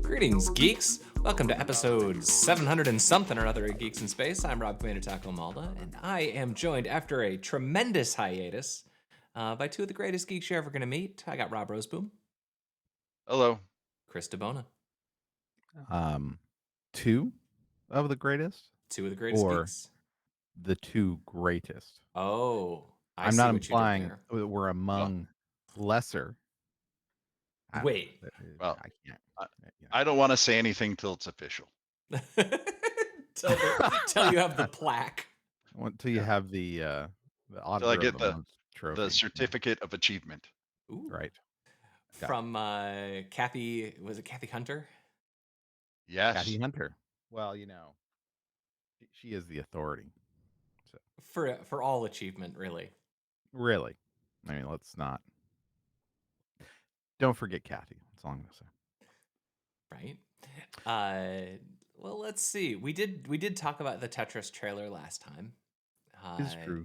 Greetings, geeks! Welcome to episode 700 and something or other of Geeks in Space. I'm Rob Commander Taco Malda, and I am joined after a tremendous hiatus by two of the greatest geeks you're ever going to meet. I got Rob Roseboom. Hello. Chris DeBona. Two of the greatest? Two of the greatest Or geeks. the two greatest? Oh, I'm see not what implying you did there. we're among lesser. Wait. Well, I can't. I don't want to say anything till it's official. Till you have the plaque. Until you have the author Till I get of the month trophy. the certificate of achievement. Ooh. Right. From Kathy, was it Kathy Hunter? Yes. Kathy Hunter. Well, she is the authority. So. For all achievement, really. Really. I mean, let's not. Don't forget Kathy. That's all I'm going to say. Right. Well, let's see. We did talk about the Tetris trailer last time. It's true.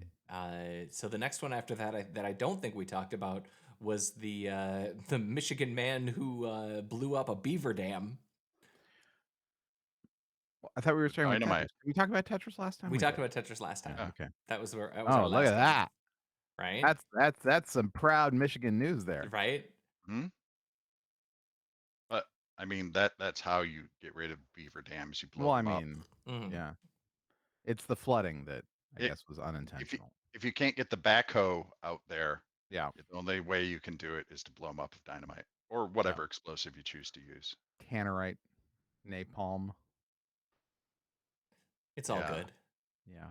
So the next one after that that I don't think we talked about was the Michigan man who blew up a beaver dam. Well, I thought we were talking about Dynamite. Tetris. Did we talk about Tetris last time? We talked about Tetris last time. Yeah, okay. That was our Oh, last look at that. Right? That's some proud Michigan news there. Right? Hmm? But I mean that's how you get rid of beaver dams. You blow them up. Yeah. It's the flooding that I guess was unintentional. If you can't get the backhoe out there, yeah, the only way you can do it is to blow them up with dynamite or whatever explosive you choose to use. Tannerite, napalm. It's all good. Yeah.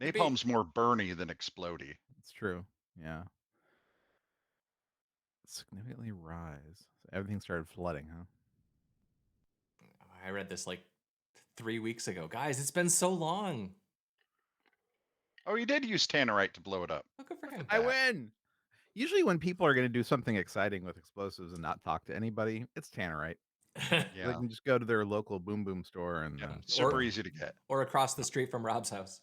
Napalm's more burny than explodey. It's true. Yeah. Significantly rise. So everything started flooding, huh? I read this like 3 weeks ago. Guys, it's been so long. Oh, you did use tannerite to blow it up. Oh, good for him. I win. Usually when people are going to do something exciting with explosives and not talk to anybody, it's tannerite. Yeah. They can just go to their local boom boom store and super easy to get. Or across the street from Rob's house.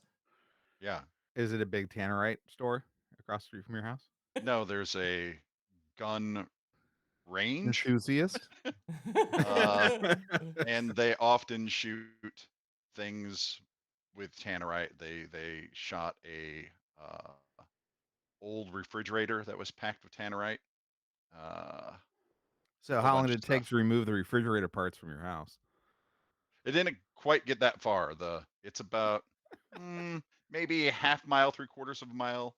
Yeah. Is it a big tannerite store across the street from your house? No, there's a gun range enthusiast. And they often shoot things with tannerite. They shot a old refrigerator that was packed with tannerite. So how long did it take to remove the refrigerator parts from your house? It didn't quite get that far. It's about maybe a half mile, 3/4 of a mile,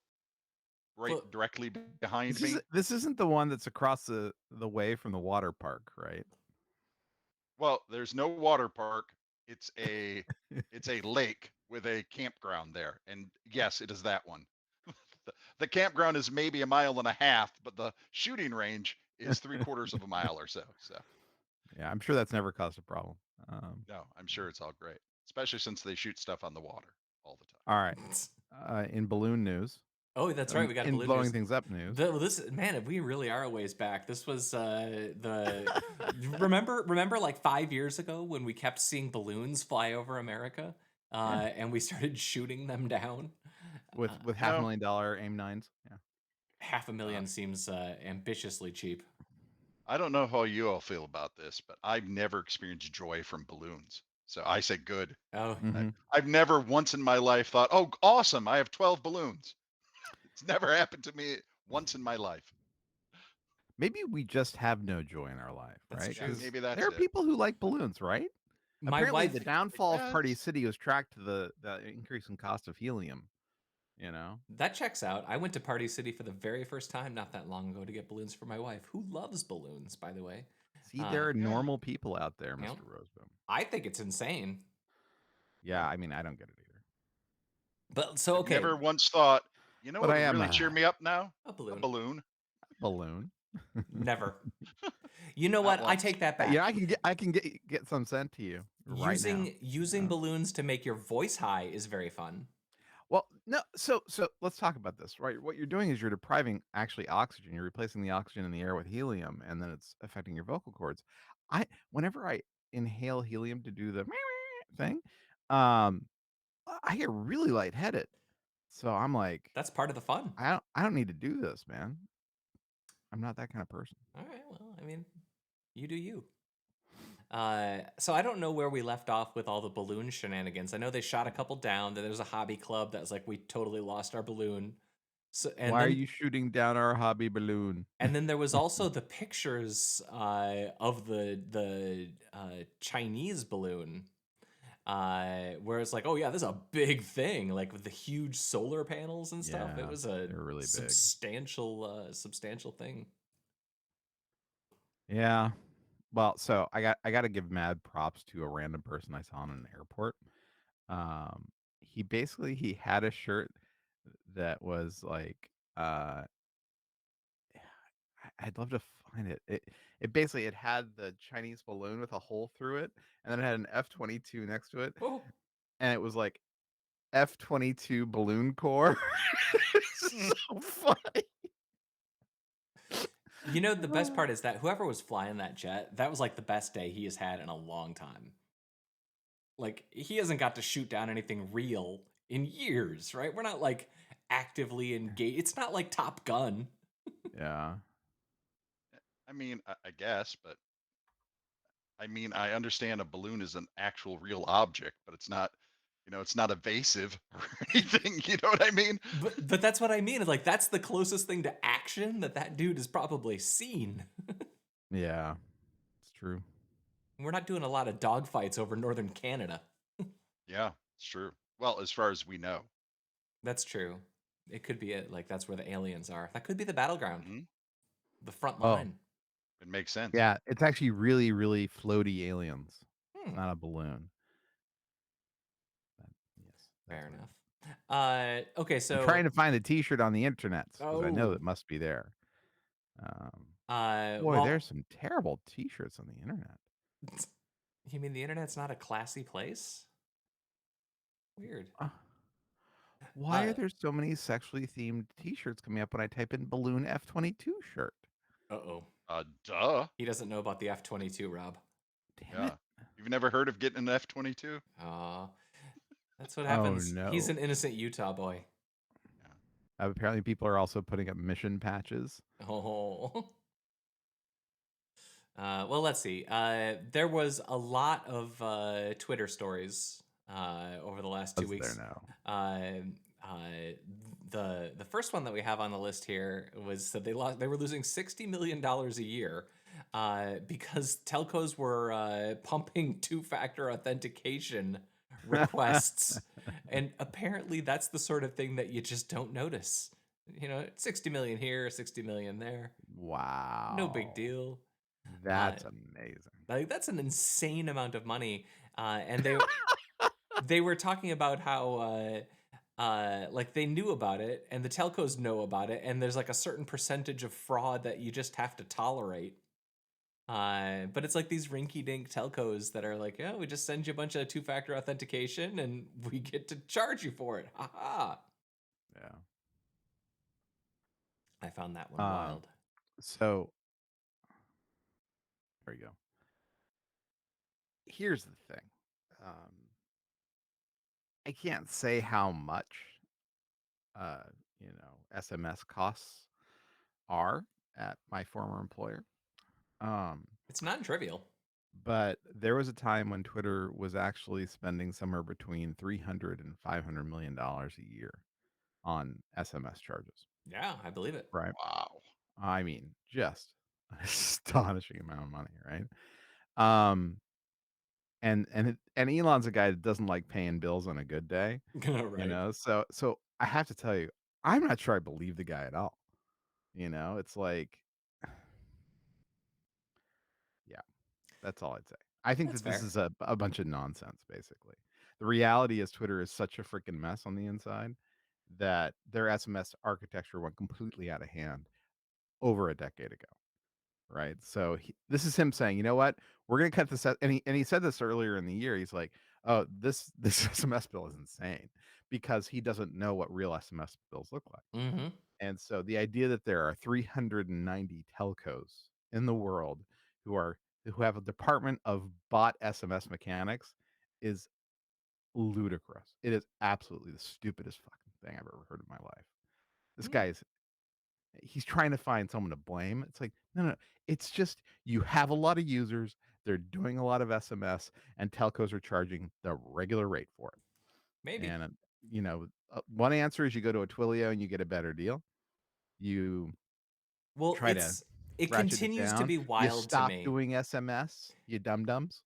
directly behind me. This isn't the one that's across the way from the water park, right? Well, there's no water park. It's a lake with a campground there, and yes, it is that one. The campground is maybe a mile and a half, but the shooting range is 3/4 of a mile or so. So, yeah, I'm sure that's never caused a problem. No, I'm sure it's all great, especially since they shoot stuff on the water all the time. All right. In balloon news. Oh, that's right. We got in balloon blowing news. Things up news. Man, we really are a ways back. This was remember like 5 years ago when we kept seeing balloons fly over America, and we started shooting them down with $500,000 AIM-9s. Yeah, $500,000 seems ambitiously cheap. I don't know how you all feel about this, but I've never experienced joy from balloons. So I say good. Oh, I've never once in my life thought, oh, awesome, I have 12 balloons. It's never happened to me once in my life. Maybe we just have no joy in our life, right? Yeah, maybe that's there are people who like balloons, right? Apparently, the downfall of Party City was tracked to the increase in cost of helium. That checks out. I went to Party City for the very first time not that long ago to get balloons for my wife, who loves balloons, by the way. See, there are normal people out there, Mr. Roseboom. I think it's insane. Yeah, I mean, I don't get it either. But so okay. I've never once thought, you know what would really cheer me up now? A balloon. A balloon. Never. You know what? I take that back. Yeah, I can get some sent to you. Using balloons to make your voice high is very fun. Well, no, so let's talk about this, right? What you're doing is you're depriving actually oxygen. You're replacing the oxygen in the air with helium, and then it's affecting your vocal cords. Whenever I inhale helium to do the thing, I get really lightheaded. So I'm like, That's part of the fun. I don't need to do this, man. I'm not that kind of person. All right. Well, I mean, you do you. So I don't know where we left off with all the balloon shenanigans. I know they shot a couple down. Then there was a hobby club that was like, we totally lost our balloon. So Why are you shooting down our hobby balloon? and then there was also the pictures of the Chinese balloon, where it's like, oh yeah, this is a big thing, like with the huge solar panels and stuff. It Yeah, was a they're really big. substantial thing. Yeah. Well, so I got to give mad props to a random person I saw in an airport. He had a shirt that was like I'd love to find it. It basically it had the Chinese balloon with a hole through it, and then it had an F-22 next to it, Oh, and it was like F-22 balloon core. It's so funny. you know, the best part is that whoever was flying that jet, that was like the best day he has had in a long time. Like, he hasn't got to shoot down anything real in years, right? We're not like actively engaged. It's not like Top Gun. Yeah. I mean, I guess, but I mean, I understand a balloon is an actual real object, but it's not, it's not evasive or anything. You know what I mean? But that's what I mean. Like, that's the closest thing to action that dude has probably seen. Yeah. It's true. We're not doing a lot of dogfights over northern Canada. Yeah, it's true. Well, as far as we know. That's true. It could be it. Like, that's where the aliens are. That could be the battleground, Hmm. the front Oh, line. It makes sense. yeah. It's actually really, really floaty aliens. Hmm, Not a balloon. But, yes, that's fair what it is. enough. Okay, I'm so trying to find the T-shirt on the internet because I know oh, it must be there. Boy, well, there's some terrible T-shirts on the internet. you mean the internet's not a classy place? Weird. Why are there so many sexually themed T-shirts coming up when I type in balloon F-22 shirt? Uh-oh. Duh. He doesn't know about the F-22, Rob. Damn Yeah. it! You've never heard of getting an F-22? That's what Oh happens. no! He's an innocent Utah boy. Yeah. Apparently, people are also putting up mission patches. Oh. Well, let's see. There was a lot of Twitter stories over the last 2 Was there weeks. now? The first one that we have on the list here was that they were losing $60 million a year because telcos were pumping two-factor authentication requests, and apparently that's the sort of thing that you just don't notice. 60 million here, 60 million there. Wow! No big deal. That's amazing. Like, that's an insane amount of money, and they were talking about how like they knew about it, and the telcos know about it, and there's like a certain percentage of fraud that you just have to tolerate. But it's like these rinky-dink telcos that are like, yeah, we just send you a bunch of two-factor authentication, and we get to charge you for it. Ha ha! Yeah. I found that one wild. So there you go. Here's the thing. I can't say how much uh, SMS costs are at my former employer. It's non-trivial. But there was a time when Twitter was actually spending somewhere between $300 and $500 million a year on SMS charges. Yeah, I believe it. Right. Wow. I mean, just an astonishing amount of money, right? Um, and Elon's a guy that doesn't like paying bills on a good day, Right. So I have to tell you, I'm not sure I believe the guy at all. It's like, yeah, that's all I'd say. I think That's that this fair. is a bunch of nonsense, basically. The reality is Twitter is such a freaking mess on the inside that their SMS architecture went completely out of hand over a decade ago. Right. So this is him saying, you know what, we're going to cut this out. And he said this earlier in the year. He's like, oh, this SMS bill is insane because he doesn't know what real SMS bills look like. Mm-hmm. And so the idea that there are 390 telcos in the world who have a department of bot SMS mechanics is ludicrous. It is absolutely the stupidest fucking thing I've ever heard in my life. This Hmm. guy's he's trying to find someone to blame. It's like, no. It's just you have a lot of users, they're doing a lot of SMS, and telcos are charging the regular rate for it. Maybe. And one answer is you go to a Twilio and you get a better deal. You Well, try to it ratchet it continues to down. be You wild to stop me. doing SMS, you dum-dums.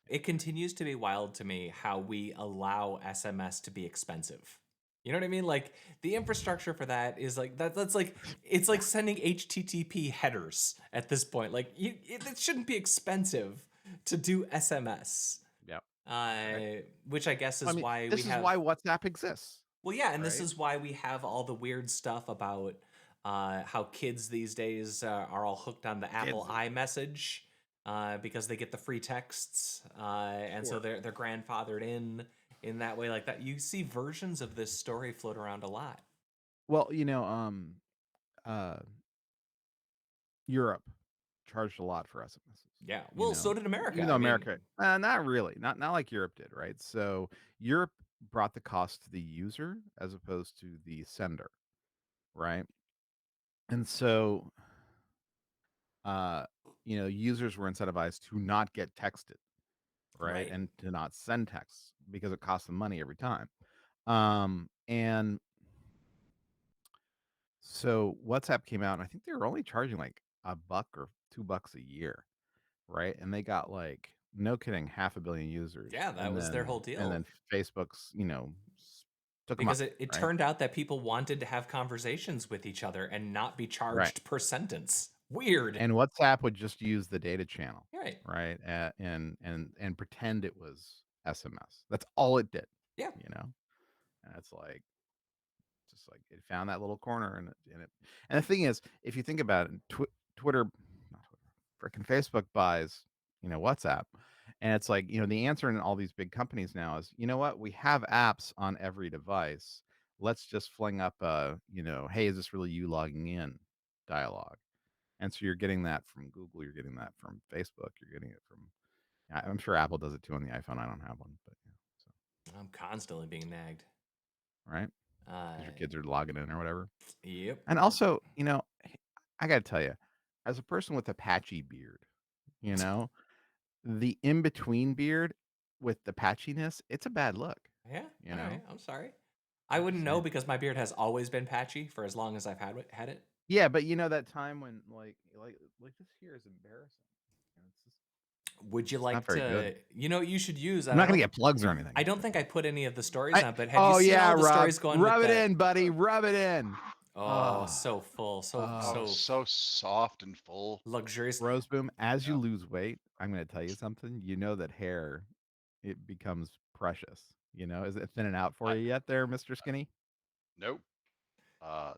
It continues to be wild to me how we allow SMS to be expensive. You know what I mean? Like the infrastructure for that is like that's like it's like sending HTTP headers at this point. Like it shouldn't be expensive to do SMS. Yep. Which I guess I is mean, why we this is have. why WhatsApp exists. Well, yeah, and this Right? is why we have all the weird stuff about how kids these days are all hooked on the Apple Kids. iMessage because they get the free texts, and so Sure. they're grandfathered in that way like that. You see versions of this story float around a lot. Well, uh, Europe charged a lot for SMSs. Yeah, well, so did America. Even though I mean, America, not really, not like Europe did, right? So Europe brought the cost to the user as opposed to the sender, right? And so, uh, users were incentivized to not get texted, right, right, and to not send texts because it costs them money every time. And so WhatsApp came out, and I think they were only charging like $1 or $2 a year, right? And they got like, no kidding, 500 million users, yeah, that was their whole and deal then Facebook's, took them because up, it right? turned out that people wanted to have conversations with each other and not be Right. charged per sentence. Weird. And WhatsApp would just use the data channel, Right. right? And pretend it was SMS. That's all it did, Yeah. And it's like, just like it found that little corner, and the thing is, if you think about it, Twitter, not Twitter, freaking Facebook buys, WhatsApp, and it's like, the answer in all these big companies now is, you know what, we have apps on every device. Let's just fling up hey, is this really you logging in dialogue? And so you're getting that from Google, you're getting that from Facebook, you're getting it from, I'm sure Apple does it too on the iPhone. I don't have one, but so I'm constantly being nagged. right, because your kids are logging in or whatever. Yep. And also, I got to tell you, as a person with a patchy beard, the in between beard with the patchiness, it's a bad look. Yeah. You All know, right. I'm sorry. I I'm wouldn't just know saying. because my beard has always been patchy for as long as I've had it. Yeah, but that time when like this here is embarrassing. Would you It's not like very good. to? You know what you should use? I'm not gonna get plugs or anything. I don't think I put any of the stories on, but have you Oh seen yeah, all the Rob, stories going rub with it that? in, buddy, rub it in. Oh, so full, Oh, so soft and full. luxurious. Roseboom, as you Yeah. lose weight, I'm going to tell you something. You know that hair, it becomes precious. Is it thinning out for I, you yet, there, Mr. Skinny? nope.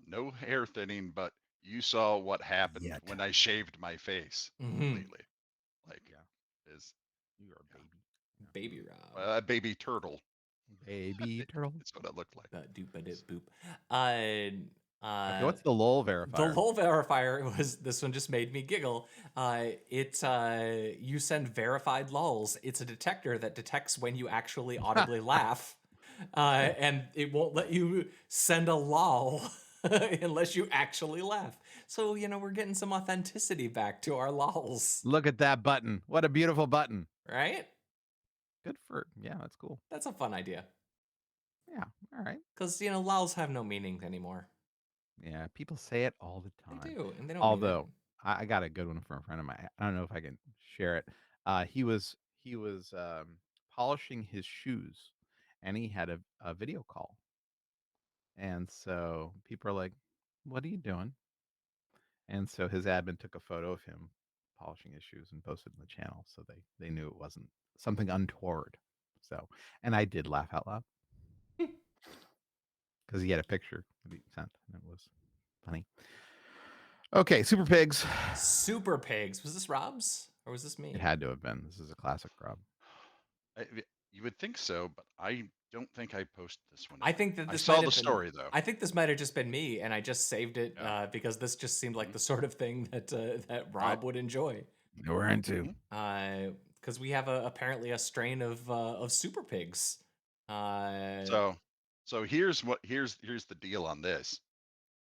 No hair thinning, but you saw what happened Yet. when I shaved my face Mhm. completely. Like, is You are a baby. Baby Rob. a baby turtle. Baby turtle. That's what it looked like. Doop a dip boop. Okay, what's the lull verifier? The lull verifier was this one just made me giggle. You send verified lulls. It's a detector that detects when you actually audibly laugh, and it won't let you send a lull unless you actually laugh. So we're getting some authenticity back to our lulls. Look at that button. What a beautiful button. Right? Yeah, that's cool. That's a fun idea. Yeah, all right. Because lulls have no meaning anymore. Yeah, people say it all the time. They do, and they don't. Although I got a good one from a friend of mine. I don't know if I can share it. He was polishing his shoes, and he had a video call. And so people are like, "What are you doing?" And so his admin took a photo of him polishing his shoes and posted in the channel, so they knew it wasn't something untoward. So, and I did laugh out loud because he had a picture that he sent, and it was funny. Okay, Super Pigs. Super Pigs. Was this Rob's or was this me? It had to have been. This is a classic, Rob. You would think so, but I don't think I posted this one. I think that I this saw might the have been- story though. I think this might have just been me, and I just saved it Yeah. because this just seemed like the sort of thing that Rob would enjoy. We're into. Because we have apparently a strain of Super Pigs. So So here's the deal on this.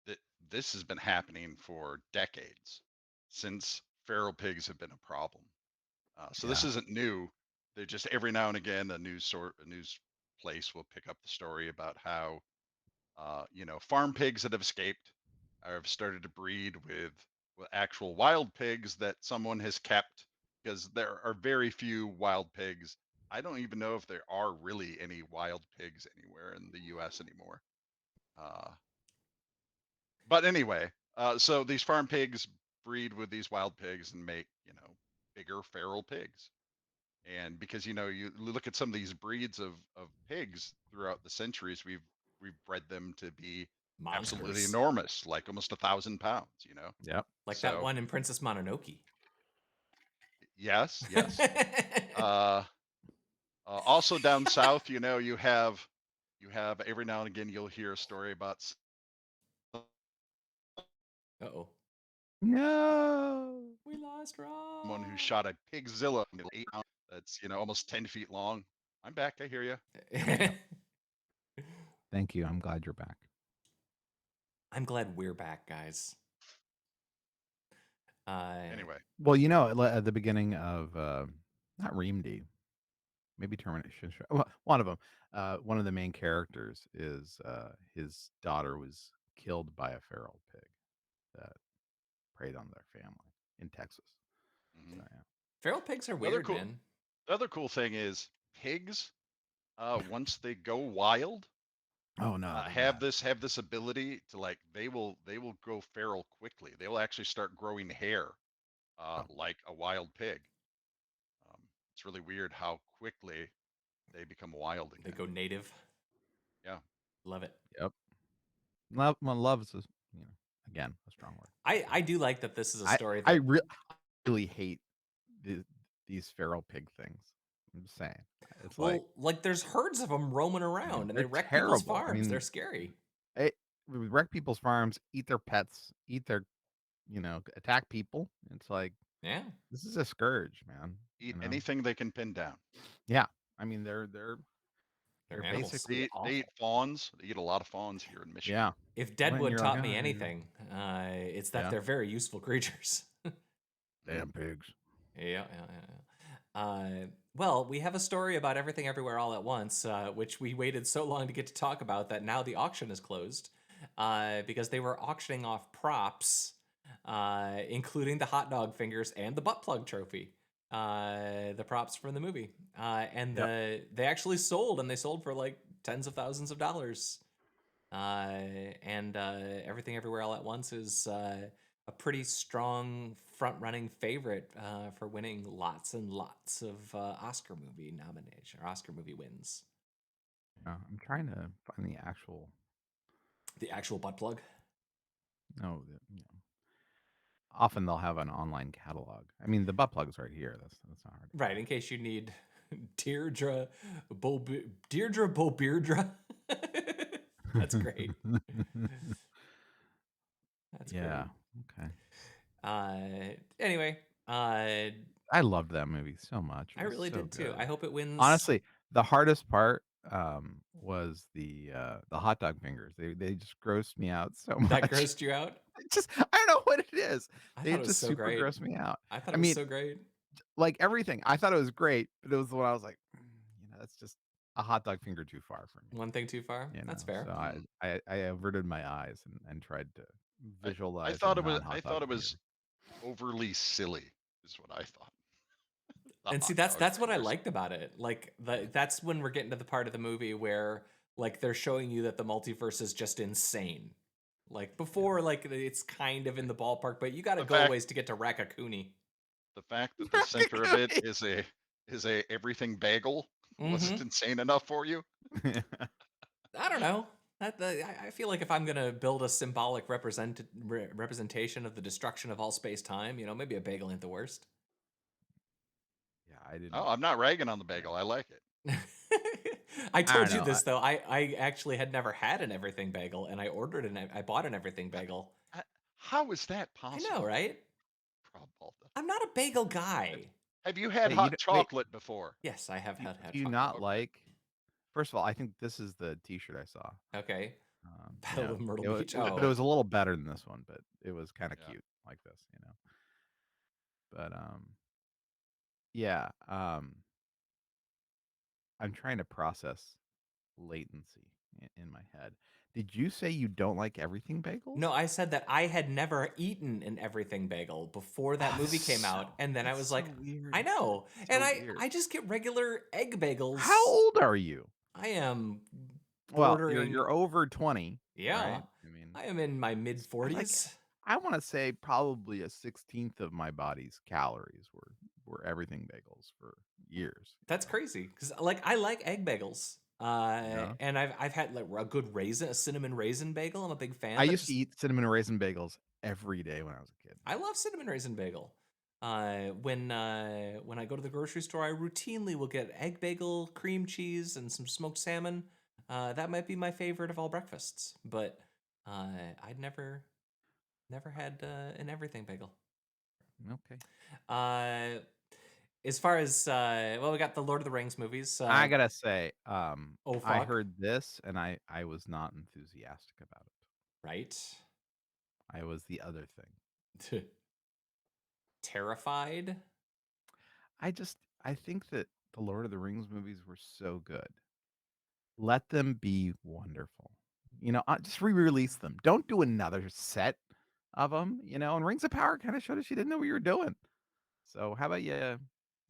That this has been happening for decades, since feral pigs have been a problem. So this Yeah. isn't new. They just every now and again a news place will pick up the story about how farm pigs that have escaped have started to breed with actual wild pigs that someone has kept, because there are very few wild pigs. I don't even know if there are really any wild pigs anywhere in the U.S. anymore. But anyway, so these farm pigs breed with these wild pigs and make bigger feral pigs. And because you look at some of these breeds of pigs throughout the centuries, we've bred them to be absolutely Monsters. enormous, like almost 1,000 pounds. Yep. Like that So one in Princess Mononoke. yes, yes. Also down south, you have every now and again you'll hear a story about Uh-oh. No. We lost Rob. someone who shot a pigzilla in 8 pounds that's almost 10 feet long. I'm back. I hear you. Thank you. I'm glad you're back. I'm glad we're back, guys. Anyway, Well, at the beginning of not Reamd, maybe Termination. Well, one of them. One of the main characters is his daughter was killed by a feral pig that preyed on their family in Texas. mhm. So, yeah. Feral pigs are The other weird, cool, man. the other cool thing is pigs. Once they go wild, Oh no, have this ability to they will go feral quickly. They will actually start growing hair, Oh. like a wild pig. It's really weird how quickly they become wild They again. go native. Yeah. Love it. Yep. Love is again a strong word. I do like that this is a I story I that really hate these feral pig things. I'm just saying. It's like there's herds of them roaming around and they they're wreck people's terrible. I farms. They're mean, scary. they wreck people's farms, eat their pets, eat their attack people. It's like Yeah. this is a scourge, man. Eat anything they can pin down. Yeah. I mean, they're They're animals. basically They awful. eat fawns. They eat a lot of fawns here in Michigan. Yeah. If When Deadwood you're like, taught me "Oh, anything, it's that Yeah. they're very useful creatures. damn pigs." Yeah. Well, we have a story about Everything Everywhere All at Once, which we waited so long to get to talk about that now the auction is closed because they were auctioning off props, including the hot dog fingers and the butt plug trophy, the props from the movie. And they actually sold, and they sold for like tens of thousands of dollars. And Everything Everywhere All at Once is a pretty strong front-running favorite for winning lots and lots of Oscar movie nomination or Oscar movie wins. I'm trying to find the actual. The actual butt plug. No, often they'll have an online catalog. I mean, the butt plug's right here. That's not hard. Right, in case you need Deirdre Bobeardra. That's great. That's yeah. great. Okay. Anyway, I loved that movie so much. I really did too. Good. I hope it wins. Honestly, the hardest part was the hot dog fingers. They just grossed me out so much. That grossed you out? I don't know what it is. I They thought it was just so super great. gross me out. I thought it was so great. Like everything. I thought it was great, but it was when I was like, that's just a hot dog finger too far for me. One thing too far? That's fair. So I averted my eyes and tried to visualize. I thought it was overly silly, is what I thought. And see, that's what I liked about it. Like that's when we're getting to the part of the movie where like they're showing you that the multiverse is just insane. Like before, like it's kind of in the ballpark, but you got to go a ways to get to Rakakuni. The fact that the center of it is a everything bagel wasn't insane enough for you. I don't know. I feel like if I'm gonna build a symbolic representation of the destruction of all space time, maybe a bagel ain't the worst. Yeah, I didn't. Oh, I'm not ragging on the bagel. I like it. I told you this though. I actually had never had an everything bagel, and I bought an everything bagel. How is that possible? I know, right? I'm not a bagel guy. Have you had hot chocolate before? Yes, I have had Do you chocolate. not like First of all, I think this is the T-shirt I saw. Okay. You Battle know, of Myrtle Beach. but it was Oh, a little better than this one, but it was kind of Yeah. cute like this, But yeah, I'm trying to process latency in my head. Did you say you don't like everything bagels? no, I said that I had never eaten an everything bagel before that Oh, movie came out, and then I that's was so like, weird. I know, That's and so I weird. I just get regular egg How bagels. old are you? I am Well, bordering, you're over 20, yeah, right? I mean, I am in my mid like 40s. I want to say probably a 16th of my body's calories were everything bagels for years. That's crazy because like I like egg bagels. Yeah. And I've had like a good raisin, a cinnamon raisin bagel. I'm a big I fan, but used to just eat cinnamon raisin bagels every day when I was a kid. I love cinnamon raisin bagel. When I go to the grocery store, I routinely will get egg bagel, cream cheese, and some smoked salmon. That might be my favorite of all breakfasts, but I'd never had an everything bagel. Okay. Uh, as far as well, we got the Lord of the Rings movies. I gotta say, Oh I fuck, heard this and I was not enthusiastic about it. right? I was the other thing. Terrified. I think that the Lord of the Rings movies were so good. Let them be wonderful. Just re-release them. Don't do another set of them. And Rings of Power kind of showed us you didn't know what you were doing. So how about you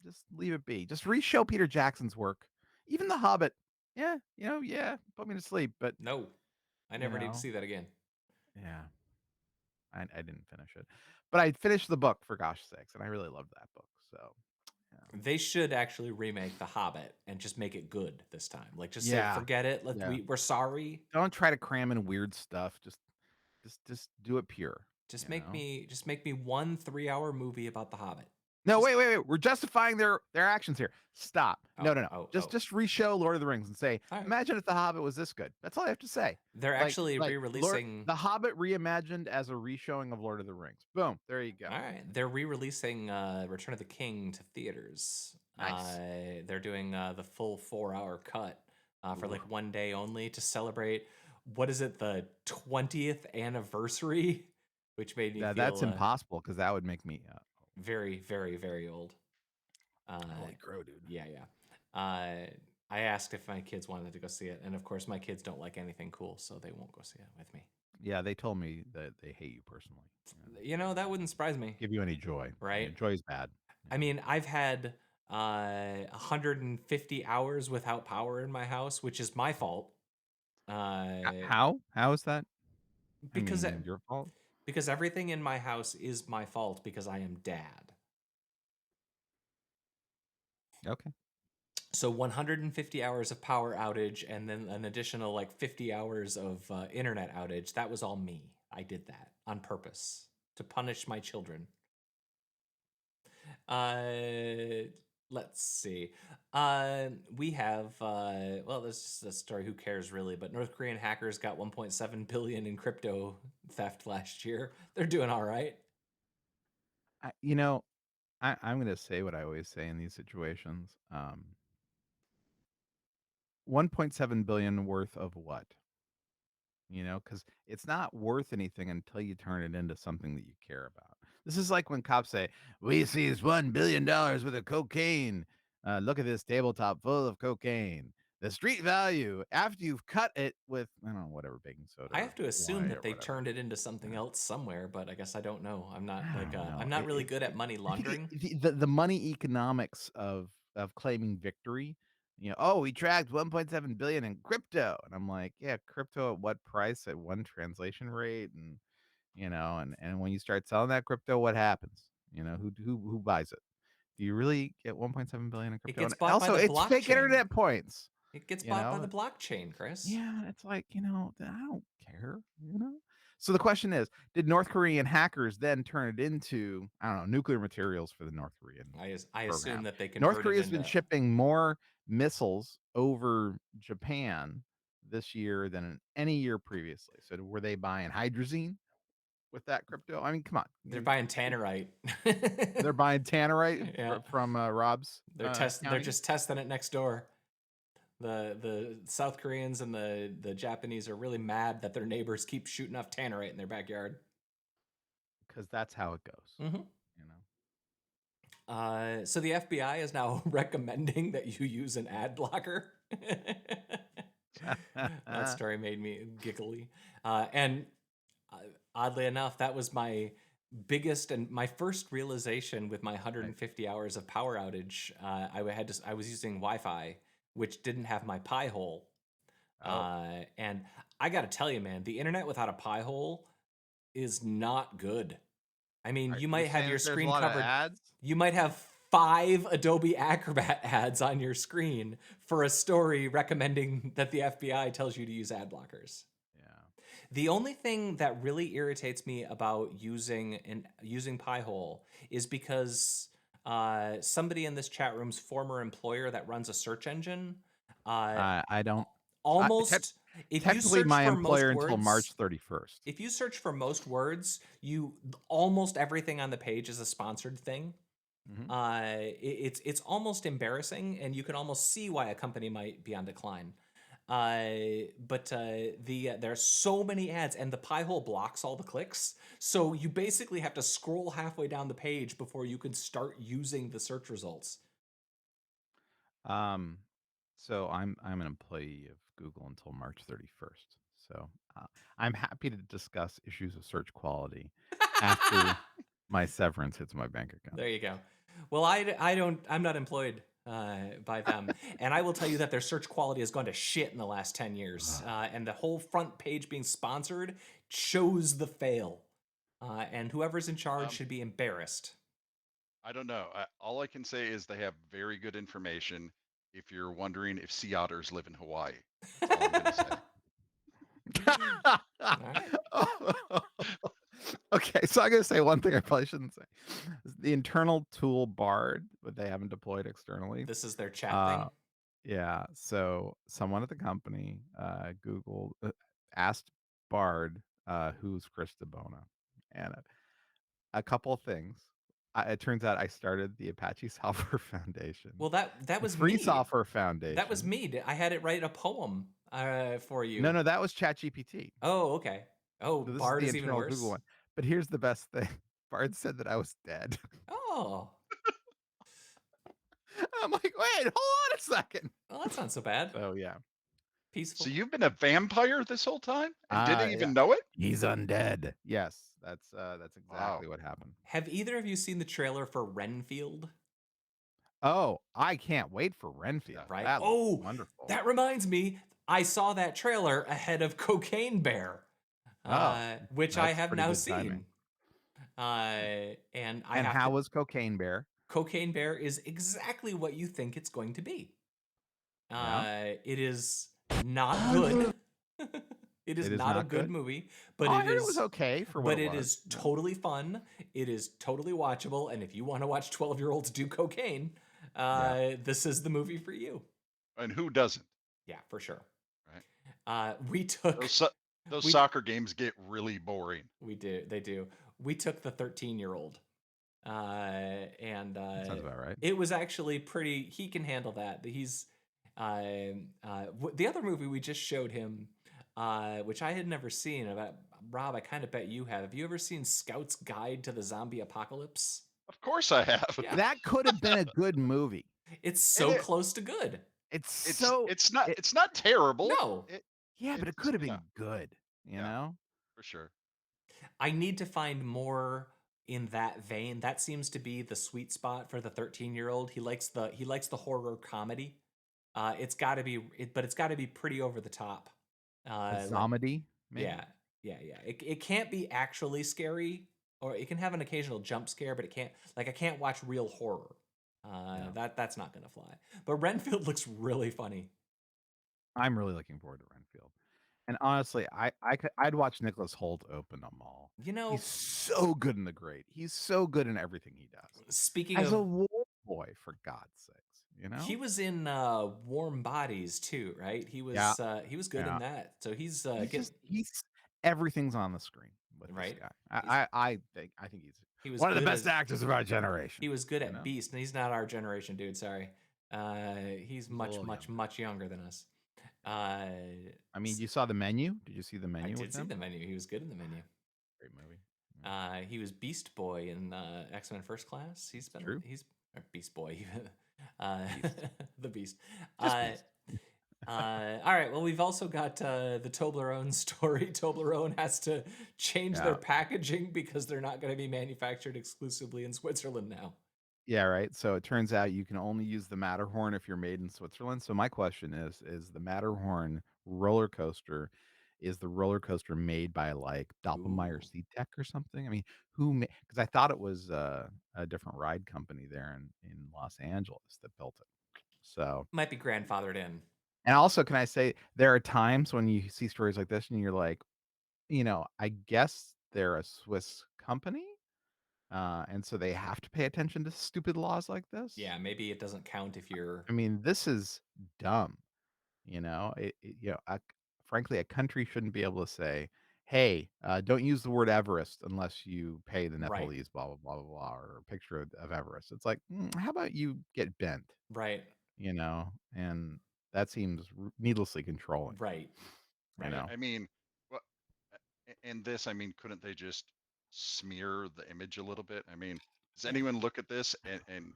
just leave it be? Just re-show Peter Jackson's work. Even The Hobbit. Yeah, put me to sleep. But No, I you never need to know, see that again. yeah, I didn't finish it, but I finished the book for gosh sakes, and I really loved that book. So They should actually remake The Hobbit and just make it good this time. Like, just say, yeah, forget it. yeah. We're sorry. Don't try to cram in weird stuff. Just do it pure. Just make me one 3-hour movie about The Hobbit. No, Just wait. We're justifying their actions here. Stop. No. oh. Just re-show Lord of the Rings and say, All right. imagine if The Hobbit was this good. That's all I have to say. They're actually re-releasing. The Hobbit reimagined as a re-showing of Lord of the Rings. Boom. There you go. All right, they're re-releasing Return of the King to theaters. Nice. They're doing the full 4-hour cut for Ooh. like one day only to celebrate. What is it? The 20th anniversary, which made me Yeah, feel that's impossible because that would make me very, very, very old. holy crow, dude. Yeah. I asked if my kids wanted to go see it, and of course, my kids don't like anything cool, so they won't go see it with me. Yeah, they told me that they hate you personally. You know, that wouldn't surprise me, Give you any joy. right? Joy is bad. I mean, I've had 150 hours without power in my house, which is my fault. How? How is that? I Because mean, your fault? because everything in my house is my fault because I am dad. Okay. So 150 hours of power outage and then an additional like 50 hours of internet outage. That was all me. I did that on purpose to punish my children. Let's see. We have well, this is a story. Who cares really? But North Korean hackers got 1.7 billion in crypto theft last year. They're doing all right. I'm going to say what I always say in these situations. 1.7 billion worth of what? Because it's not worth anything until you turn it into something that you care about. This is like when cops say, "We seized $1 billion worth of cocaine. Look at this tabletop full of cocaine. The street value after you've cut it with, I don't know, whatever, baking soda I or have to assume wine that or they whatever." turned it into something else somewhere, but I guess I don't know. I'm not I like don't know. I'm not really good at money I think laundering. the money economics of claiming victory. Oh, we tracked 1.7 billion in crypto, and I'm like, yeah, crypto at what price at one translation rate, and and when you start selling that crypto, what happens? Who buys it? Do you really get 1.7 billion in It crypto? gets And bought by also, the it's fake blockchain. internet points. It gets You bought by know, the blockchain, Chris. yeah, it's like, I don't care. So the question is, did North Korean hackers then turn it into, I don't know, nuclear materials for the North Korean I assume program? that they North converted Korea's been into. shipping more missiles over Japan this year than any year previously. So were they buying hydrazine with that crypto? I mean, come on. They're buying tannerite. They're buying tannerite Yeah, from Rob's they're county. just testing it next door. The South Koreans and the Japanese are really mad that their neighbors keep shooting off tannerite in their backyard. Because that's how it goes. Mm-hmm. You know. So the FBI is now recommending that you use an ad blocker. That story made me giggly. And oddly enough, that was my biggest and my first realization with my 150 hours of power outage. I was using Wi-Fi, which didn't have my Pi hole. And I got to tell you, man, the internet without a Pi hole is not good. I mean, you might have your screen covered. Ads? You might have 5 Adobe Acrobat ads on your screen for a story recommending that the FBI tells you to use ad blockers. Yeah. The only thing that really irritates me about using Pi-hole is because somebody in this chat room's former employer that runs a search engine I don't. almost if you Technically, search my for most employer until words, March 31st. if you search for most words, almost everything on the page is a sponsored thing. It's almost embarrassing, and you can almost see why a company might be on decline. But there's so many ads, and the Pi-hole blocks all the clicks, so you basically have to scroll halfway down the page before you can start using the search results. So I'm an employee of Google until March 31st. So I'm happy to discuss issues of search quality after my severance hits my bank account. There you go. Well, I'm not employed by them, and I will tell you that their search quality has gone to shit in the last 10 years, and the whole front page being sponsored shows the fail, and whoever's in charge should be embarrassed. I don't know. All I can say is they have very good information if you're wondering if sea otters live in Hawaii. That's all I'm going to say. Okay, so I'm going to say one thing I probably shouldn't say. The internal tool Bard, but they haven't deployed externally. This is their chat thing? Yeah, so someone at the company, Google, asked Bard, who's Chris DeBona? And a couple of things. It turns out I started the Apache Software Foundation. Well, that was Free me. Software Foundation. That was me. I had it write a poem for you. No, that was ChatGPT. Oh, okay. Oh, So Bard is is the even internal worse. Google one. But here's the best thing. Bard said that I was dead. Oh. I'm like, wait, hold on a second. Well, that's not so bad. Oh, yeah. Peaceful. So you've been a vampire this whole time and didn't even know it? He's undead. Yes, that's exactly what happened. Have either of you seen the trailer for Renfield? Oh, I can't wait for Renfield. Right? That looks wonderful. That reminds me, I saw that trailer ahead of Cocaine Bear, which I have now seen. And how was Cocaine Bear? Cocaine Bear is exactly what you think it's going to be. It is not good. It is not a good movie, but it was okay for what it was. But it is totally fun. It is totally watchable, and if you want to watch 12-year-olds do cocaine, this is the movie for you. And who doesn't? Yeah, for sure. Right. We took those soccer games get really boring. We do. They do. We took the 13-year-old. And sounds about right. It was actually pretty. He can handle that. He's the other movie we just showed him, which I had never seen. About Rob, I kind of bet you have. Have you ever seen Scout's Guide to the Zombie Apocalypse? Of course I have. Yeah. That could have been a good movie. It's so close to good. It's not terrible. No. But it could have been good. You know, for sure. I need to find more in that vein. That seems to be the sweet spot for the 13-year-old. He likes the horror comedy. It's got to be, but it's got to be pretty over the top. Comedy, maybe. Yeah. It can't be actually scary, or it can have an occasional jump scare, but it can't. Like, I can't watch real horror. That's not gonna fly. But Renfield looks really funny. I'm really looking forward to Renfield. And honestly, I'd watch Nicholas Hoult open them all. You know, he's so good in The Great. He's so good in everything he does. Speaking as of a wolf boy, for God's sakes, you know. He was in Warm Bodies too, right? He was good in that. So he's everything's on the screen with this guy. I think he's one of the best actors of our generation. He was good at Beast, and he's not our generation, dude. Sorry. He's He's a much, little much, younger. much younger than us. I mean, you saw the menu? Did you see the I menu did with see him? the menu. He was good in the menu. Great movie. Yeah, He was Beast Boy in X-Men First Class. it's true. He's or Beast Boy, Beast. the Beast. Just Beast. All right. Well, we've also got the Toblerone story. Toblerone has to change their Yeah. packaging because they're not going to be manufactured exclusively in Switzerland now. Yeah, right. So it turns out you can only use the Matterhorn if you're made in Switzerland. So my question is the Matterhorn roller coaster, is the roller coaster made by like Doppelmayr Ooh, Seatech or something? I mean, who made, because I thought it was a different ride company there in Los Angeles that built it. So, might be grandfathered in. and also, can I say there are times when you see stories like this and you're like, I guess they're a Swiss company, and so they have to pay attention to stupid laws like this. Yeah, maybe it doesn't count if you're I mean, this is dumb. Frankly, a country shouldn't be able to say, "Hey, don't use the word Everest unless you pay the right, Nepalese blah blah blah blah blah," or a picture of Everest. It's like, how about you get bent? right, And that seems needlessly controlling. right, You right. know, I mean, well, in this, I mean, couldn't they just smear the image a little bit? I mean, does Yeah, anyone look at this and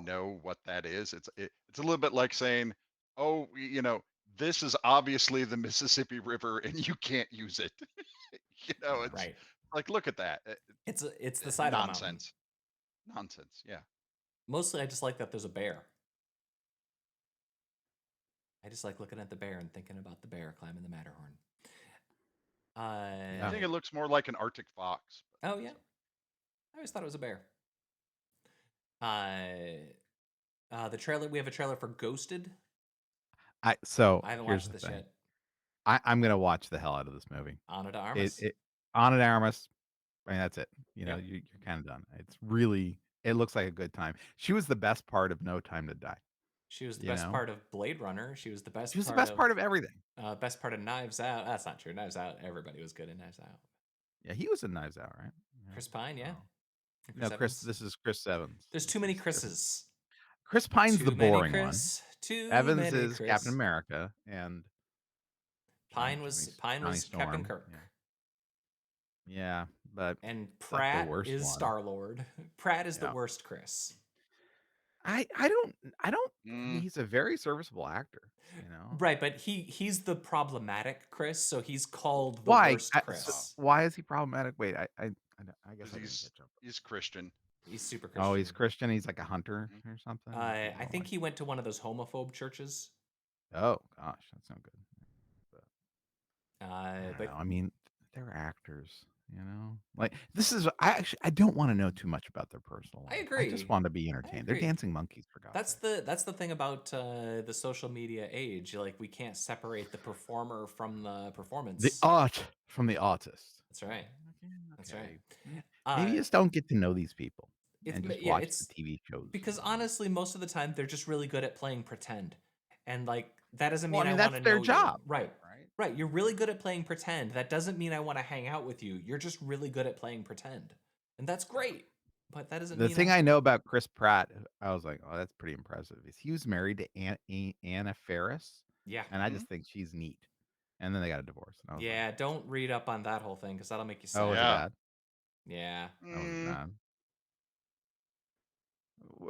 know what that is? It's a little bit like saying, oh, this is obviously the Mississippi River and you can't use it. It's right. like, look at that. It's the side of the mountain. Nonsense. Nonsense. Yeah. Mostly, I just like that there's a bear. I just like looking at the bear and thinking about the bear climbing the Matterhorn. I yeah. think it looks more like an Arctic fox. Oh yeah, So, I always thought it was a bear. Uh, the trailer. We have a trailer for Ghosted. So I haven't here's watched the this thing. yet. I'm gonna watch the hell out of this movie. Ana de It Armas. it Ana de Armas. I mean, that's it. Yep. You're kind of done. It's really. It looks like a good time. She was the best part of No Time to Die. She was the You best know, part of Blade Runner. She was the she best was the part best of part of everything. Knives Out. That's not true. Knives Out. Everybody was good in Knives Out. Yeah, he was in Knives Out, right? Yeah. Chris Pine, yeah. Oh. And No, Chris Chris. Evans. This is Chris Evans. There's too This many is different. Chris's. Chris Pine's the Too many boring one. Chris. Too Evans many is Captain Chris. America, and Pine was Johnny Captain Storm. Kirk. Yeah, but And it's like the Pratt worst is one. Star Lord. Pratt is the Yeah. worst Chris. I mean, mm, he's a very serviceable actor, you know. Right, but he's the problematic Chris, so he's called the Why? worst Chris. Why is he problematic? Wait, I guess because I didn't catch up. he's Christian. He's super Oh, he's Christian. Christian. He's like a hunter Mhm. or something. I think he went to one of those homophobe churches. Oh gosh, that's no good. But I don't know. But I mean, they're actors, you know. Like this is. I don't want to know too much about their personal I life. I just agree. want to be I entertained. They're agree. dancing monkeys, for God's sake. That's the thing about the social media age. Like we can't separate the performer from the performance. The art from the artist. That's right. Okay, That's right. Maybe just don't get to know these people It's and just yeah, watch the it's TV shows. because honestly, most of the time they're just really good at playing pretend, and like that doesn't Well, mean I I mean, want to that's their know job, you. Right. right? Right. You're really good at playing pretend. That doesn't mean I want to hang out with you. You're just really good at playing pretend, and that's great. But that doesn't The mean thing I know about Chris Pratt, I was like, oh, that's pretty impressive. Is he was married to Anna Faris, Yeah. and I Mhm. just think she's neat. And then they got a divorce, and I was like, Yeah. Don't read up on that whole thing because that'll make you oh, was it sad. Yeah. bad? Yeah. Oh, was it Mm, bad?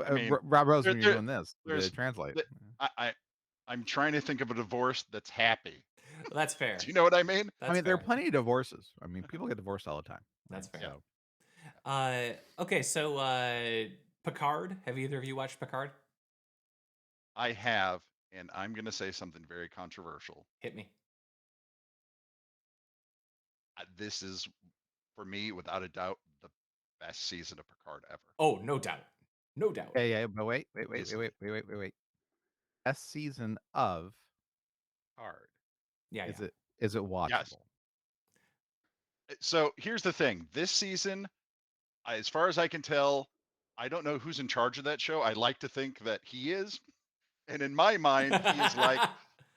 I mean, Rob Rose, there, when you're there, doing this, there's, translate. the- I'm trying to think of a divorce that's happy. That's Do fair. you know what I mean? I That's mean, there are fair. plenty of divorces. I mean, people get divorced all the time, right? That's fair. Yeah. So Okay, so Picard. Have either of you watched Picard? I have, and I'm going to say something very controversial. Hit me. This is, for me, without a doubt, the best season of Picard ever. Oh, no doubt. No doubt. yeah, but wait. Easily. Best season of Hard. Yeah, Is yeah. it Yes. watchable? So here's the thing. This season, as far as I can tell, I don't know who's in charge of that show. I like to think that he is. And in my mind, he is like,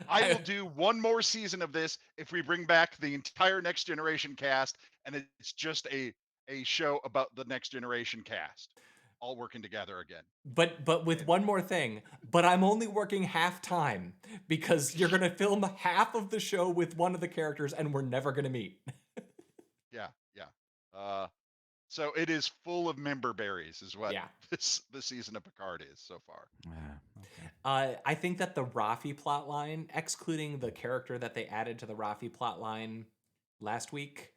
I will do one more season of this if we bring back the entire Next Generation cast, and it's just a show about the Next Generation cast. all working together again. But with And one more thing, but I'm only working half time because you're gonna film half of the show with one of the characters and we're never gonna meet. yeah, yeah. So it is full of member berries, is what Yeah. this season of Picard is so far. Okay. I think that the Rafi plotline, excluding the character that they added to the Rafi plotline last week,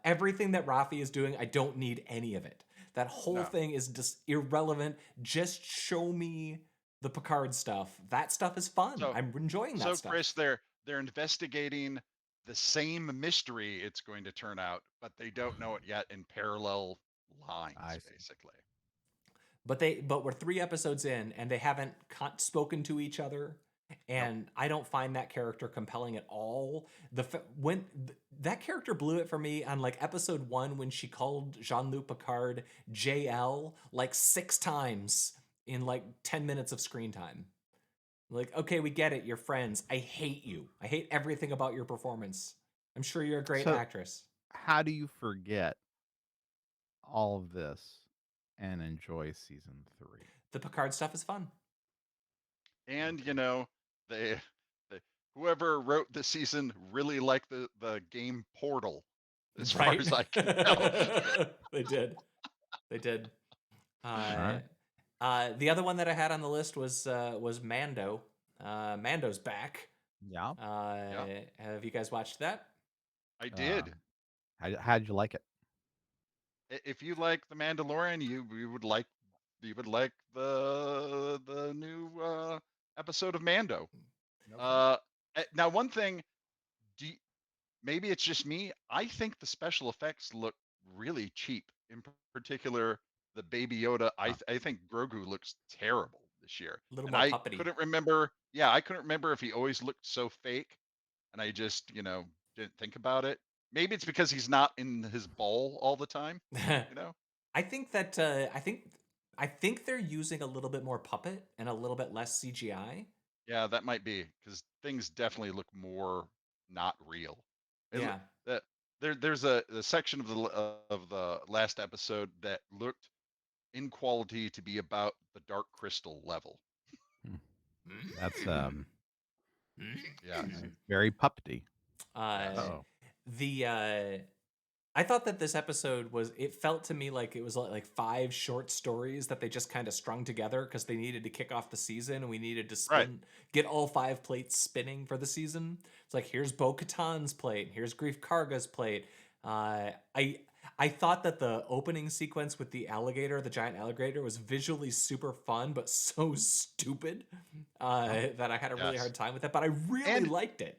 everything that Rafi is doing, I don't need any of it. That whole No. thing is just irrelevant. Just show me the Picard stuff. That stuff is fun. So, I'm enjoying that so stuff. Chris, they're investigating the same mystery it's going to turn out, but they don't know it yet in parallel lines, I see. basically. But we're 3 episodes in and they haven't spoken to each other, and I don't find that character compelling at all. That character blew it for me on like episode 1 when she called Jean-Luc Picard JL like 6 times in like 10 minutes of screen time. Like, okay, we get it, you're friends. I hate you. I hate everything about your performance. I'm sure you're a great So- actress. How do you forget all of this and enjoy season 3? The Picard stuff is fun. And they whoever wrote the season really liked the game Portal, as far as I can tell. They did. They did. Alright. The other one that I had on the list was Mando. Mando's back. Yeah. Have you guys watched that? I did. How'd you like it? If you like The Mandalorian, you would like the new episode of Mando. Now, one thing, maybe it's just me. I think the special effects look really cheap. In particular, the Baby Yoda. I think Grogu looks terrible this year. A little And more I puppety. couldn't remember. Yeah, I couldn't remember if he always looked so fake, and I just didn't think about it. Maybe it's because he's not in his ball all the time. I think that I think they're using a little bit more puppet and a little bit less CGI. Yeah, that might be because things definitely look more not real. Yeah. There's a section of the last episode that looked in quality to be about the Dark Crystal level. That's Yeah. very puppety. Uh, I thought that this episode it felt to me like it was like 5 short stories that they just kind of strung together because they needed to kick off the season and we needed to get all 5 plates spinning for the season. It's like, here's Bo-Katan's plate, here's Grief Karga's plate. I thought that the opening sequence with the giant alligator, was visually super fun, but so stupid that I had a really hard time with it. But I really liked it.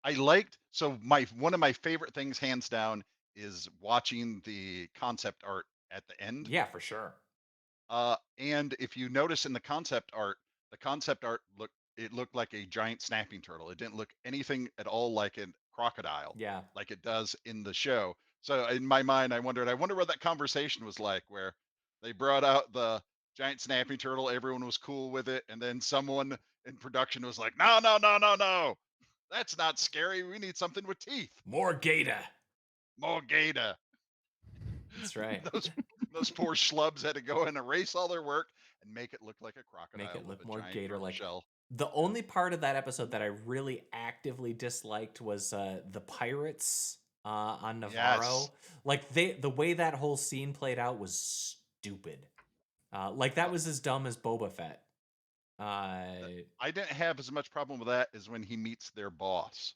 One of my favorite things, hands down, is watching the concept art at the end. Yeah, for sure. And if you notice in the concept art looked like a giant snapping turtle. It didn't look anything at all like a crocodile. Yeah. Like it does in the show. So in my mind, I wonder what that conversation was like, where they brought out the giant snapping turtle, everyone was cool with it, and then someone in production was like, no, that's not scary. We need something with teeth. More gator. That's right. Those poor schlubs had to go and erase all their work and make it look like a crocodile. Make it look with a more giant gator-like. shell. The only part of that episode that I really actively disliked was the pirates on Navarro. Yes. Like the way that whole scene played out was stupid. Like that was as dumb as Boba Fett. I didn't have as much problem with that as when he meets their boss,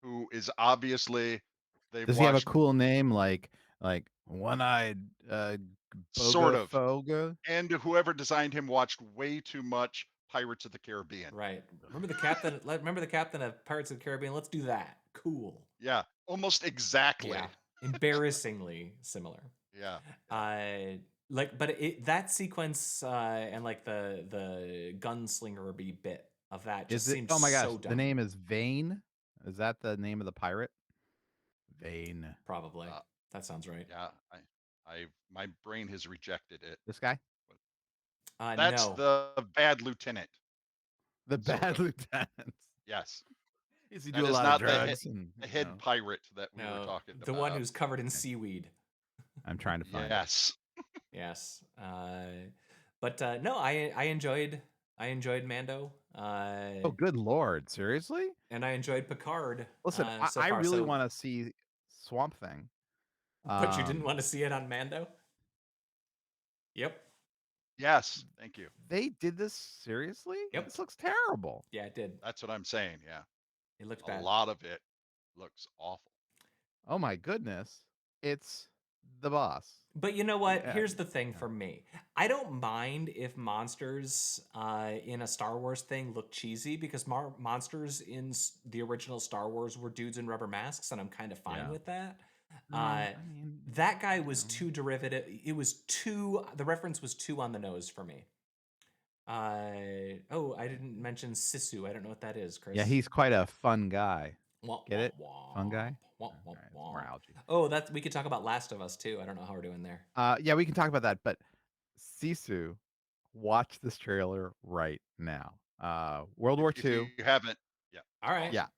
who is obviously Does he have a cool name like One-Eyed sort of Foga? And whoever designed him watched way too much Pirates of the Caribbean. Right. Remember the captain? Remember the captain of Pirates of the Caribbean? Let's do that. Cool. Yeah, almost exactly. Yeah. Embarrassingly similar. Yeah. But that sequence and like the gunslinger bit of that just seemed oh my gosh, so dumb. the name is Vane? Is that the name of the pirate? Vane. Probably. That sounds right. Yeah, my brain has rejected it. This guy? That's no. the bad lieutenant. The bad lieutenant. Yes. Does he do a lot of drugs? The head pirate that we were talking about. The one who's covered in seaweed. I'm trying to find it. Yes. Yes. But no, I enjoyed Mando. Oh, good lord! Seriously? And I enjoyed Picard Listen, so I far. really So, want to see Swamp Thing. but you didn't want to see it on Mando? Yep. Yes, thank you. They did this seriously? Yep. This looks terrible. Yeah, it did. That's what I'm saying. Yeah, It looked a bad. lot of it looks awful. Oh my goodness. It's the boss. But you know what? Yeah, Here's the thing yeah. for me. I don't mind if monsters in a Star Wars thing look cheesy because monsters in the original Star Wars were dudes in rubber masks, and I'm kind of fine Yeah. with that. No, I mean, That guy you was know. too derivative. It was too. The reference was too on the nose for me. Oh, I didn't mention Sisu. I don't know what that is, Chris. Yeah, he's quite a fun guy. Womp, Get womp, it? womp. Fun guy? Womp, All womp, right, it's more womp. algae. Oh, that's we could talk about Last of Us too. I don't know how we're doing there. Yeah, we can talk about that, but Sisu, watch this trailer right now. World War If II. you haven't, yeah, All right. awesome.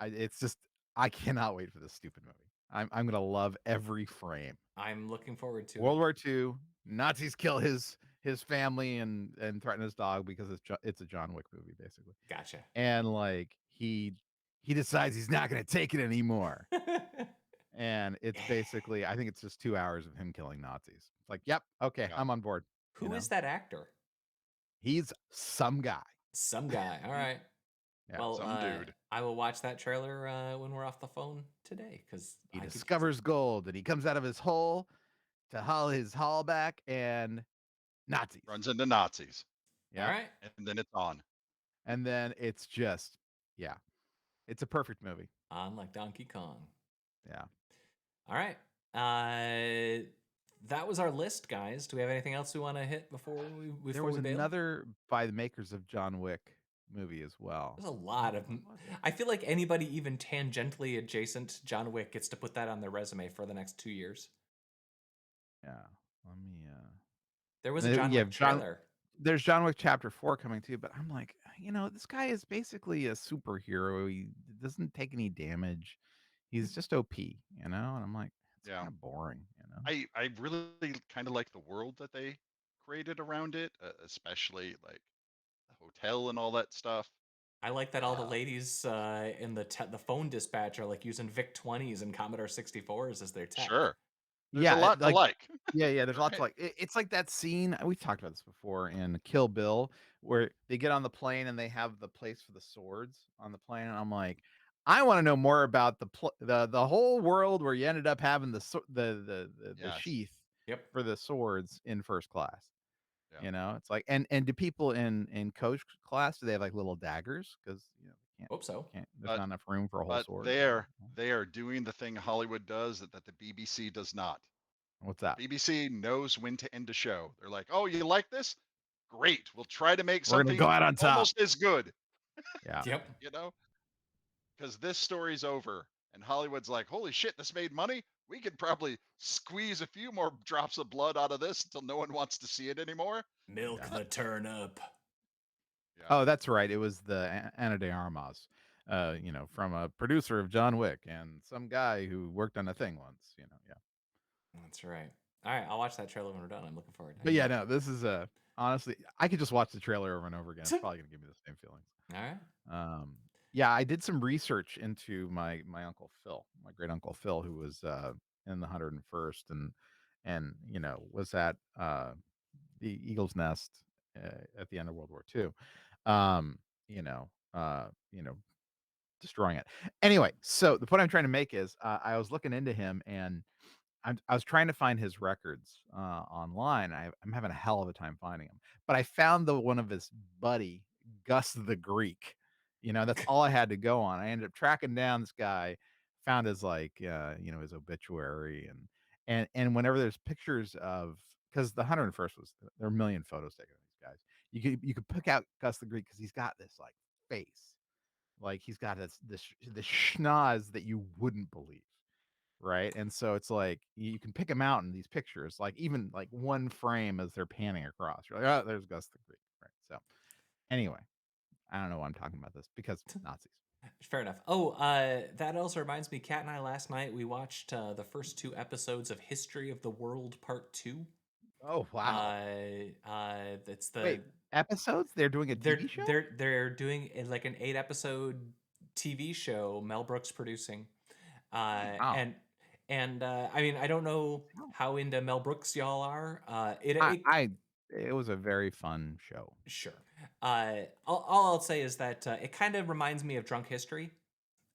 Yeah, it's just I cannot wait for this stupid movie. I'm gonna love every frame. I'm looking forward to World it. War II. Nazis kill his family and threaten his dog because it's a John Wick movie basically. Gotcha. And like he decides he's not gonna take it anymore. And it's basically, I think it's just 2 hours of him killing Nazis. It's like, yep, okay, Yeah. I'm on board. Who is that actor? He's some guy. Some guy. All right. Yeah, Well, some dude. I will watch that trailer when we're off the phone today because he discovers gold and he comes out of his hole to haul his haul back and Nazis. Runs into Nazis. Yeah. All right. And then it's on. And then it's just, yeah, it's a perfect movie. On like Donkey Kong. Yeah. All right. That was our list, guys. Do we have anything else we want to hit before we There was bail? another by the makers of John Wick movie as well. There's a lot of. I feel like anybody even tangentially adjacent to John Wick gets to put that on their resume for the next 2 years. Yeah. Let me. There was a John Wick trailer. There's John Wick Chapter 4 coming too, but I'm like, this guy is basically a superhero. He doesn't take any damage. He's just OP, and I'm like, it's kind of boring, I really kind of like the world that they created around it, especially like the hotel and all that stuff. I like that all the ladies in the phone dispatch are like using VIC 20s and Commodore 64s as their tech. Sure. There's a lot to like. Yeah, there's lots to like. It's like that scene, we've talked about this before in Kill Bill, where they get on the plane and they have the place for the swords on the plane, and I'm like, I want to know more about the whole world where you ended up having the sheath for the swords in first class. Yeah. It's like, and do people in coach class, do they have like little daggers? Because hope so. There's not enough room for a whole sword. They are doing the thing Hollywood does that the BBC does not. What's that? BBC knows when to end a show. They're like, oh, you like this? Great. We'll try to make We're something gonna go out on top. almost as good. Yeah. Yep. Because this story's over. And Hollywood's like, holy shit, this made money? We could probably squeeze a few more drops of blood out of this until no one wants to see it anymore. Milk the turnip. Yeah. Oh, that's right. It was the Ana de Armas, from a producer of John Wick and some guy who worked on a thing once, yeah. That's right. All right, I'll watch that trailer when we're done. I'm looking forward to it. But yeah, no, this is honestly, I could just watch the trailer over and over again. It's probably going to give me the same feelings. All right. Yeah, I did some research into my Uncle Phil, my great Uncle Phil, who was in the 101st and was at the Eagle's Nest at the end of World War II. Destroying it. Anyway, so the point I'm trying to make is I was looking into him and I was trying to find his records online. I'm having a hell of a time finding them, but I found the one of his buddy, Gus the Greek. That's all I had to go on. I ended up tracking down this guy, found his his obituary, and whenever there's pictures of, because the 101st there are a million photos taken of these guys. You could pick out Gus the Greek because he's got this like face, like he's got this schnoz that you wouldn't believe. Right. And so it's like you can pick them out in these pictures, like even like one frame as they're panning across. You're like, oh, there's Gus the Greek. Right. So anyway, I don't know why I'm talking about this because Nazis. Fair enough. Oh, that also reminds me, Kat and I last night we watched the first 2 episodes of History of the World Part 2. Oh wow! It's the Wait, episodes? They're doing a TV show? they're doing like an 8 episode TV show. Mel Brooks producing, Wow. and I mean I don't know Wow. how into Mel Brooks y'all are. I it was a very fun show. Sure. All I'll say is that it kind of reminds me of Drunk History.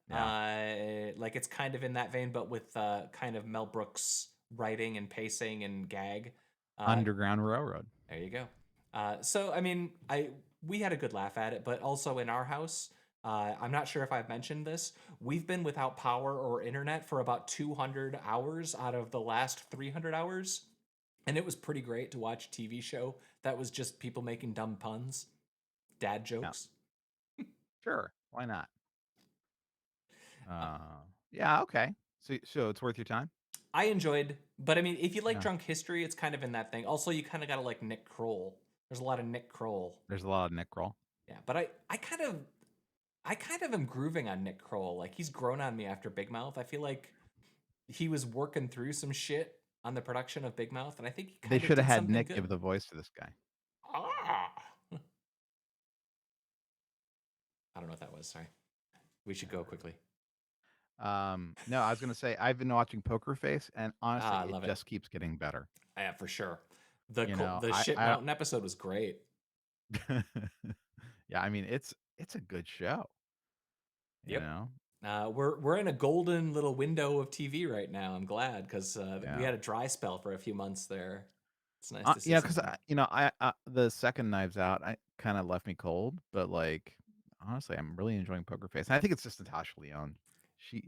Yeah. Like it's kind of in that vein, but with kind of Mel Brooks writing and pacing and gag. Underground Railroad. There you go. So I mean, we had a good laugh at it, but also in our house, I'm not sure if I've mentioned this. We've been without power or internet for about 200 hours out of the last 300 hours, and it was pretty great to watch a TV show that was just people making dumb puns, dad Yeah. jokes. Sure. Why not? Yeah, okay. So it's worth your time? I enjoyed, but I mean, if you like Yeah. Drunk History, it's kind of in that thing. Also, you kind of gotta like Nick Kroll. There's a lot of Nick Kroll. There's a lot of Nick Kroll. Yeah, but I kind of am grooving on Nick Kroll. Like he's grown on me after Big Mouth. I feel like he was working through some shit on the production of Big Mouth, and I think he They kind of should have did had something Nick good. give the voice to this guy. Ah. I don't know what that was. Sorry. We should go quickly. No, I was gonna say I've been watching Poker Face, and honestly, I it love it. just keeps getting better. Yeah, for sure. The You know, the Shit I Mountain episode was great. yeah, I mean it's a good show. You Yep. know, We're in a golden little window of TV right now. I'm glad because we yeah. had a dry spell for a few months there. It's nice to see Yeah, because something. I the second Knives Out, I kind of left me cold, but like honestly, I'm really enjoying Poker Face. And I think it's just Natasha Lyonne.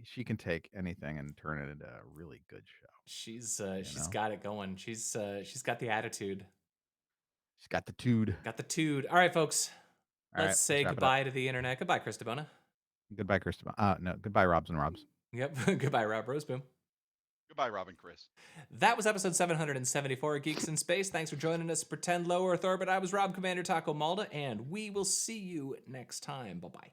She can take anything and turn it into a really good show. She's know? got it going. She's got the attitude. She's got the tude. Got the tude. All right, folks. All Let's say wrap it up. goodbye to the internet. Goodbye, Chris DeBona. Goodbye, Krista. No, goodbye, Robs and Robs. Yep. Goodbye, Rob Roseboom. Goodbye, Robin Chris. That was episode 774 of Geeks in Space. Thanks for joining us. Pretend Low Earth Orbit. I was Rob Commander Taco Malda, and we will see you next time. Bye bye.